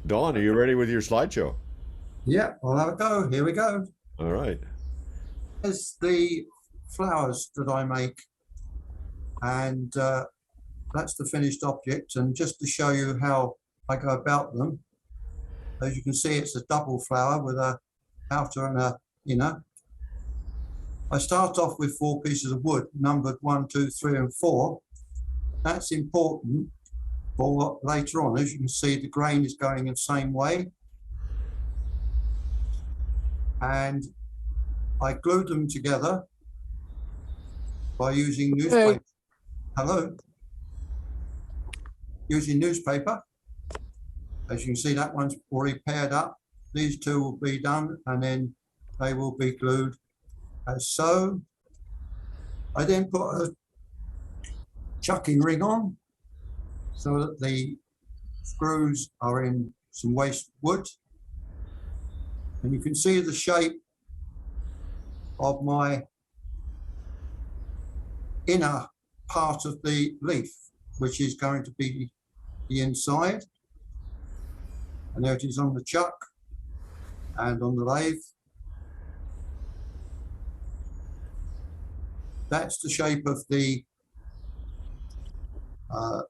Dawn, are you ready with your slideshow? Yeah, I'll have a go. Here we go. All right. There's the flowers that I make, and that's the finished object. And just to show you how I go about them, as you can see, it's a double flower with a outer and a inner. I start off with 4 pieces of wood, numbered 1, 2, 3, and 4. That's important for later on. As you can see, the grain is going the same way. And I glued them together by using newspaper. Hey. Hello. Using newspaper. As you can see, that one's already paired up. These 2 will be done, and then they will be glued as so. I then put a chucking ring on so that the screws are in some waste wood. And you can see the shape of my inner part of the leaf, which is going to be the inside. And there it is on the chuck and on the lathe. That's the shape of the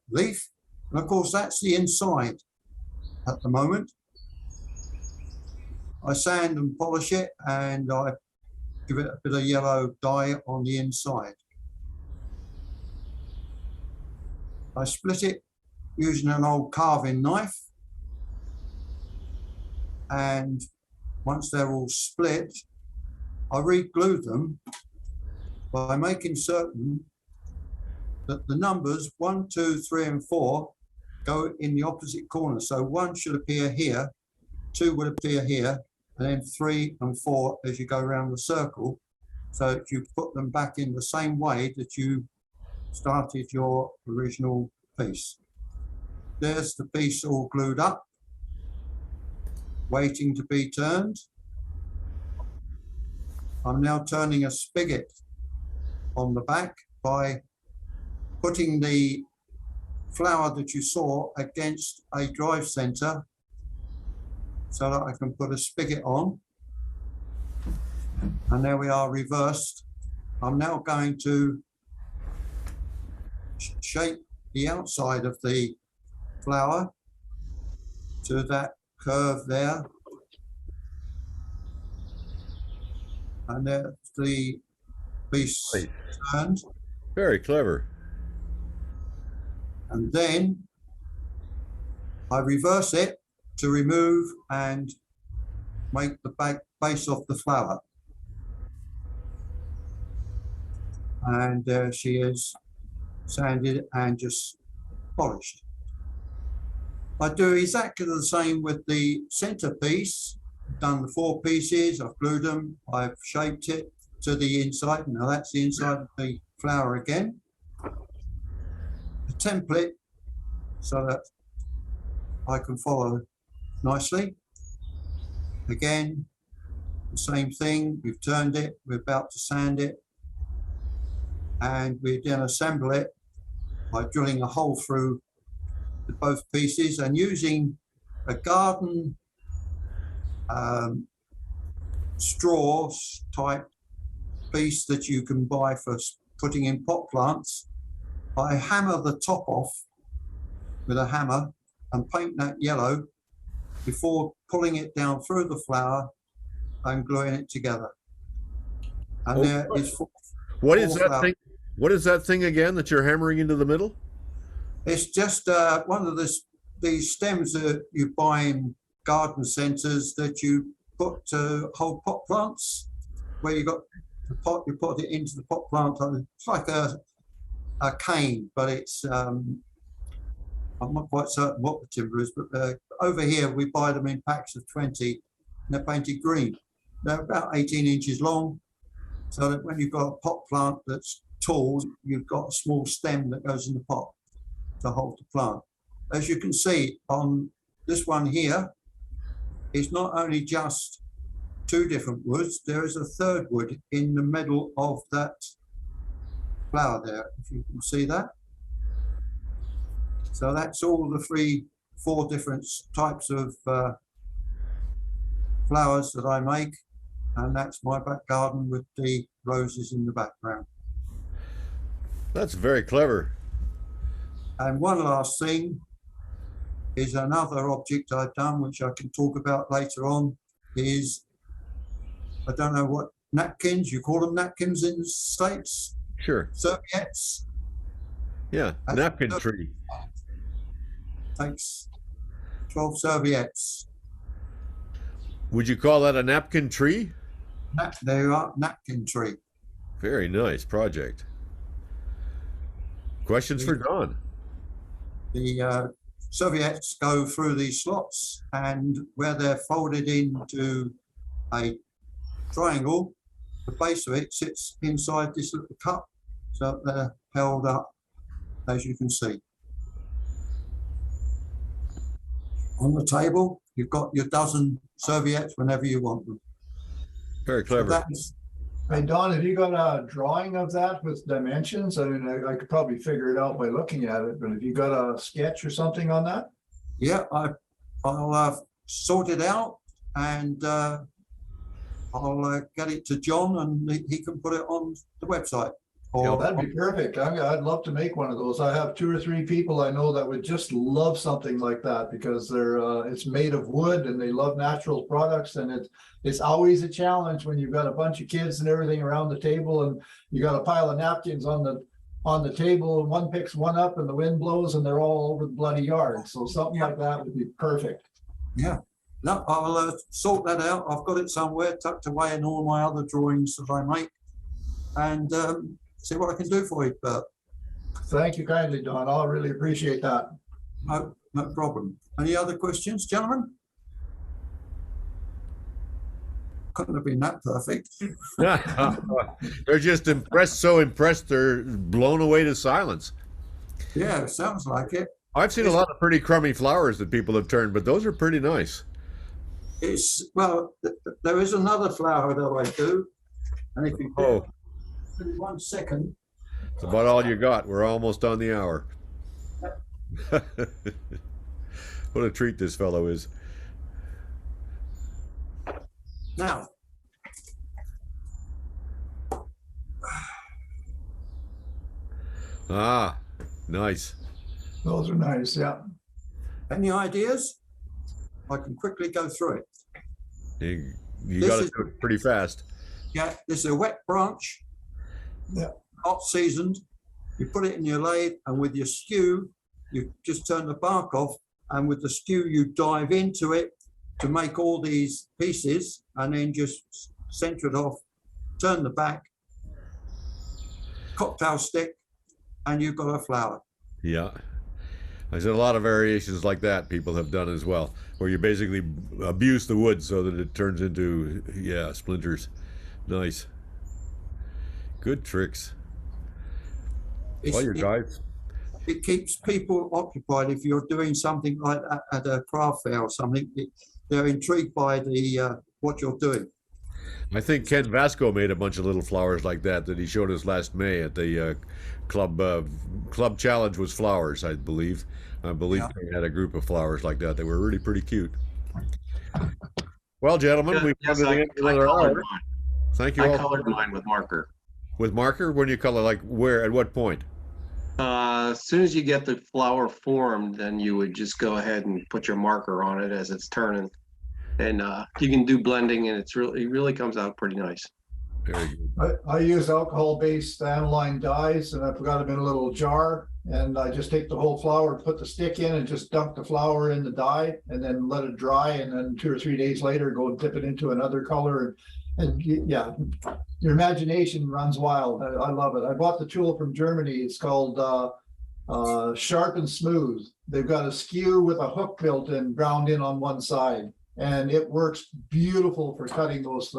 leaf. And of course, that's the inside at the moment. I sand and polish it, and I give it a bit of yellow dye on the inside. I split it using an old carving knife, and once they're all split, I re-glue them by making certain that the numbers 1, 2, 3, and 4 go in the opposite corner. So 1 should appear here, 2 will appear here, and then 3 and 4 as you go around the circle, so that you put them back in the same way that you started your original piece. There's the piece all glued up, waiting to be turned. I'm now turning a spigot on the back by putting the flower that you saw against a drive center so that I can put a spigot on. And there we are reversed. I'm now going to shape the outside of the flower to that curve there. And there's the piece turned. Very clever. And then I reverse it to remove and make the back base of the flower. And there she is, sanded and just polished. I do exactly the same with the centerpiece. I've done the 4 pieces, I've glued them, I've shaped it to the inside. Now that's the inside of the flower again. A template so that I can follow nicely. Again, the same thing, we've turned it, we're about to sand it, and we then assemble it by drilling a hole through both pieces and using a garden straw type piece that you can buy for putting in pot plants. I hammer the top off with a hammer and paint that yellow before pulling it down through the flower and gluing it together. And there is what is that thing? What is that thing again that you're hammering into the middle? It's just one of these stems that you buy in garden centres that you put to hold pot plants, where you got the pot, you put it into the pot plant. It's like a cane, but it's I'm not quite certain what the timber is, but over here we buy them in packs of 20 and they're painted green. They're about 18 inches long, so that when you've got a pot plant that's tall, you've got a small stem that goes in the pot to hold the plant. As you can see on this one here, it's not only just 2 different woods, there is a 3rd wood in the middle of that flower there, if you can see that. So that's all the 3 4 different types of flowers that I make, and that's my back garden with the roses in the background. That's very clever. And one last thing is another object I've done, which I can talk about later on, is, I don't know what napkins, you call them napkins in the States? Sure. Serviettes. Yeah, napkin tree. Takes 12 serviettes. Would you call that a napkin tree? There are napkin tree. Very nice project. Questions for Don? The serviettes go through these slots, and where they're folded into a triangle, the base of it sits inside this little cup, so they're held up, as you can see. On the table, you've got your dozen serviettes whenever you want them. Very clever. So Hey, Don, have you got a drawing of that with dimensions? I mean, I could probably figure it out by looking at it, but have you got a sketch or something on that? yeah, I'll sort it out, and I'll get it to John, and he can put it on the website. Or That'd be perfect. I'd love to make one of those. I have 2 or 3 people I know that would just love something like that, because they're it's made of wood and they love natural products, and it's always a challenge when you've got a bunch of kids and everything around the table, and you got a pile of napkins on the table, and one picks one up and the wind blows and they're all over the bloody yard. So something like that would be perfect. Yeah, no, I'll sort that out. I've got it somewhere tucked away in all my other drawings that I make, and see what I can do for you, Bert. Thank you kindly, Don. I really appreciate that. No problem. Any other questions, gentlemen? Couldn't have been that perfect. They're just impressed, so impressed they're blown away to silence. Yeah, sounds like it. I've seen a lot of pretty crummy flowers that people have turned, but those are pretty nice. Well, there is another flower that I do, and if you Oh, 1 second. it's about all you got. We're almost on the hour. What a treat this fellow is. Now, Ah, nice. Those are nice, yeah. any ideas? I can quickly go through it. You This got to is- do it pretty fast. Yeah, this is a wet branch. Yeah. Hot seasoned. You put it in your lathe, and with your skew, you just turn the bark off, and with the skew, you dive into it to make all these pieces, and then just center it off, turn the back, cocktail stick, and you've got a flower. Yeah. I said a lot of variations like that people have done as well, where you basically abuse the wood so that it turns into, yeah, splinters. Nice. Good tricks. Well, you guys. It keeps people occupied. If you're doing something like that at a craft fair or something, they're intrigued by the what you're doing. I think Ken Vasco made a bunch of little flowers like that he showed us last May at the club challenge was flowers, I believe. I believe Yeah. they had a group of flowers like that. They were really pretty cute. Well, gentlemen, we've come Yes, to the I end of another colored hour. mine. Thank you I all. colored mine with marker. With marker? When you color, like where, at what point? As soon as you get the flower formed, then you would just go ahead and put your marker on it as it's turning. And you can do blending, and it really comes out pretty nice. Very good. I use alcohol-based aniline dyes, and I've got them in a little jar, and I just take the whole flower, put the stick in, and just dunk the flower in the dye, and then let it dry, and then 2 or 3 days later, go and dip it into another color. And yeah, your imagination runs wild. I love it. I bought the tool from Germany. It's called Sharp and Smooth. They've got a skew with a hook built in, ground in on one side, and it works beautiful for cutting those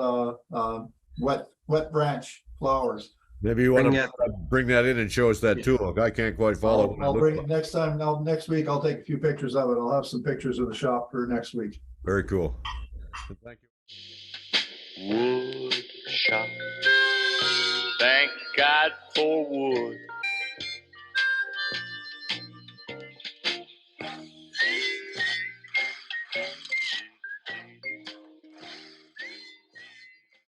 wet branch flowers. Maybe you want to bring that in and show us that tool. I can't quite follow. I'll bring it next time. Now, next week, I'll take a few pictures of it. I'll have some pictures of the shop for next week. Very cool. Thank you. Wood shop. Thank God for wood.